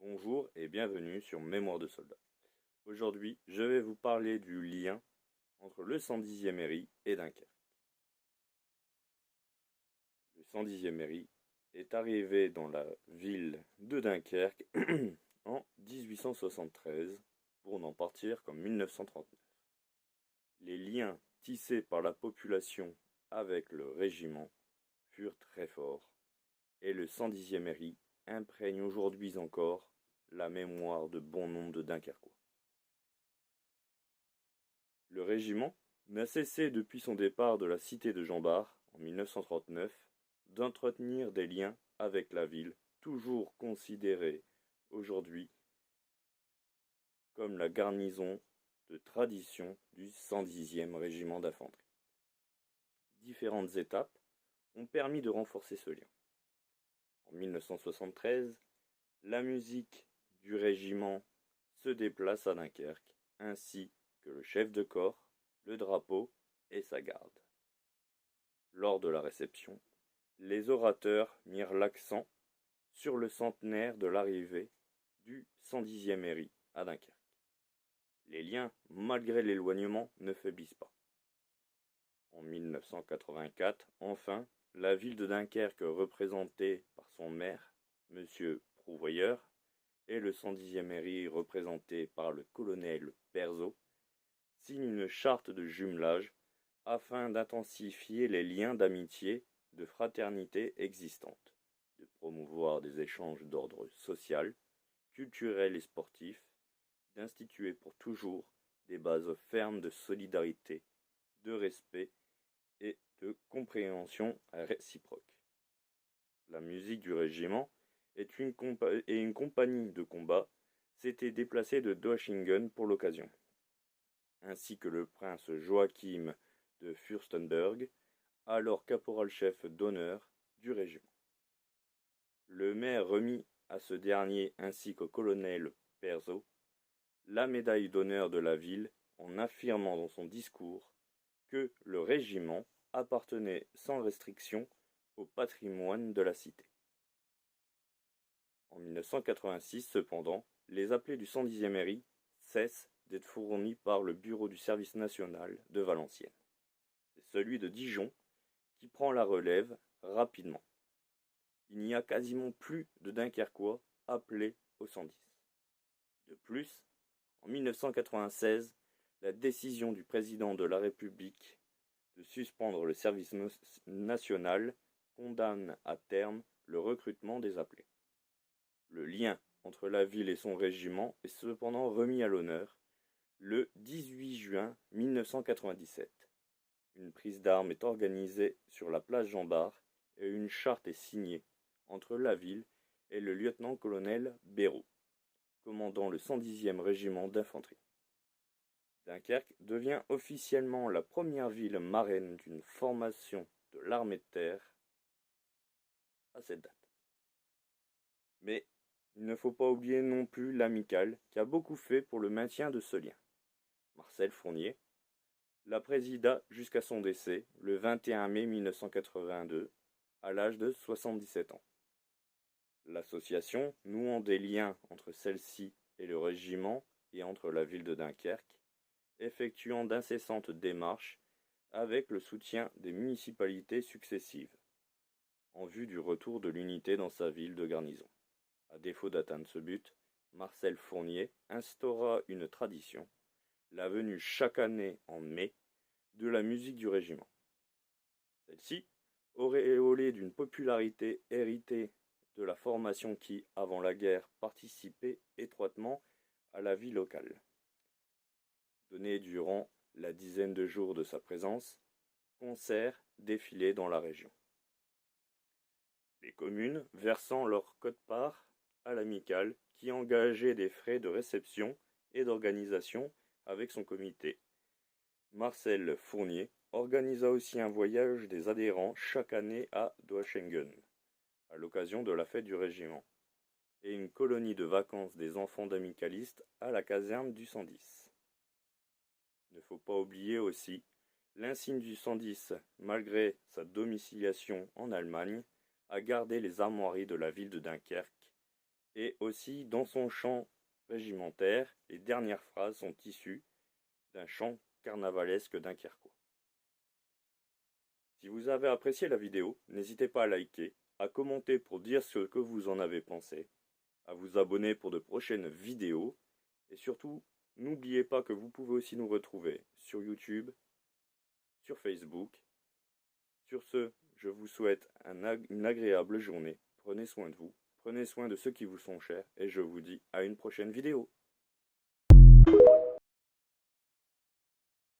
Bonjour et bienvenue sur Mémoire de soldat. Aujourd'hui, je vais vous parler du lien entre le 110e RI et Dunkerque. Le 110e RI est arrivé dans la ville de Dunkerque en 1873 pour n'en partir qu'en 1939. Les liens tissés par la population avec le régiment furent très forts et le 110e RI imprègne aujourd'hui encore la mémoire de bon nombre de Dunkerquois. Le régiment n'a cessé depuis son départ de la cité de Jean Bart en 1939 d'entretenir des liens avec la ville, toujours considérée aujourd'hui comme la garnison de tradition du 110e régiment d'infanterie. Différentes étapes ont permis de renforcer ce lien. En 1973, la musique du régiment se déplace à Dunkerque, ainsi que le chef de corps, le drapeau et sa garde. Lors de la réception, les orateurs mirent l'accent sur le centenaire de l'arrivée du 110e RI à Dunkerque. Les liens, malgré l'éloignement, ne faiblissent pas. En 1984, enfin, la ville de Dunkerque, représentée par son maire, M. Prouvoyeur, et le 110e RI, représenté par le colonel Perzo, signent une charte de jumelage afin d'intensifier les liens d'amitié, de fraternité existantes, de promouvoir des échanges d'ordre social, culturel et sportif, d'instituer pour toujours des bases fermes de solidarité, de respect et de compréhension réciproque. La musique du régiment et une compagnie de combat s'était déplacée de Doschingen pour l'occasion, ainsi que le prince Joachim de Fürstenberg, alors caporal-chef d'honneur du régiment. Le maire remit à ce dernier ainsi qu'au colonel Perzo la médaille d'honneur de la ville en affirmant dans son discours que le régiment appartenait sans restriction au patrimoine de la cité. En 1986, cependant, les appelés du 110e RI cessent d'être fournis par le Bureau du service national de Valenciennes. C'est celui de Dijon qui prend la relève rapidement. Il n'y a quasiment plus de Dunkerquois appelés au 110. De plus, en 1996, la décision du président de la République de suspendre le service national condamne à terme le recrutement des appelés. Le lien entre la ville et son régiment est cependant remis à l'honneur le 18 juin 1997. Une prise d'armes est organisée sur la place Jean Bart et une charte est signée entre la ville et le lieutenant-colonel Béraud, commandant le 110e régiment d'infanterie. Dunkerque devient officiellement la première ville marraine d'une formation de l'armée de terre à cette date. Mais il ne faut pas oublier non plus l'amicale qui a beaucoup fait pour le maintien de ce lien. Marcel Fournier la présida jusqu'à son décès le 21 mai 1982 à l'âge de 77 ans. L'association, nouant des liens entre celle-ci et le régiment et entre la ville de Dunkerque, effectuant d'incessantes démarches avec le soutien des municipalités successives, en vue du retour de l'unité dans sa ville de garnison. À défaut d'atteindre ce but, Marcel Fournier instaura une tradition, la venue chaque année en mai de la musique du régiment. Celle-ci, auréolée d'une popularité héritée de la formation qui, avant la guerre, participait étroitement à la vie locale. Donnée durant la dizaine de jours de sa présence, concerts, défilés dans la région. Les communes versant leur quote-part à l'amicale qui engageait des frais de réception et d'organisation avec son comité. Marcel Fournier organisa aussi un voyage des adhérents chaque année à Doschingen, à l'occasion de la fête du régiment, et une colonie de vacances des enfants d'amicalistes à la caserne du 110. Il ne faut pas oublier aussi l'insigne du 110, malgré sa domiciliation en Allemagne, a gardé les armoiries de la ville de Dunkerque Et aussi, dans son chant régimentaire, les dernières phrases sont issues d'un chant carnavalesque dunkerquois. Si vous avez apprécié la vidéo, n'hésitez pas à liker, à commenter pour dire ce que vous en avez pensé, à vous abonner pour de prochaines vidéos, et surtout, n'oubliez pas que vous pouvez aussi nous retrouver sur YouTube, sur Facebook. Sur ce, je vous souhaite une agréable journée, prenez soin de vous, prenez soin de ceux qui vous sont chers, et je vous dis à une prochaine vidéo.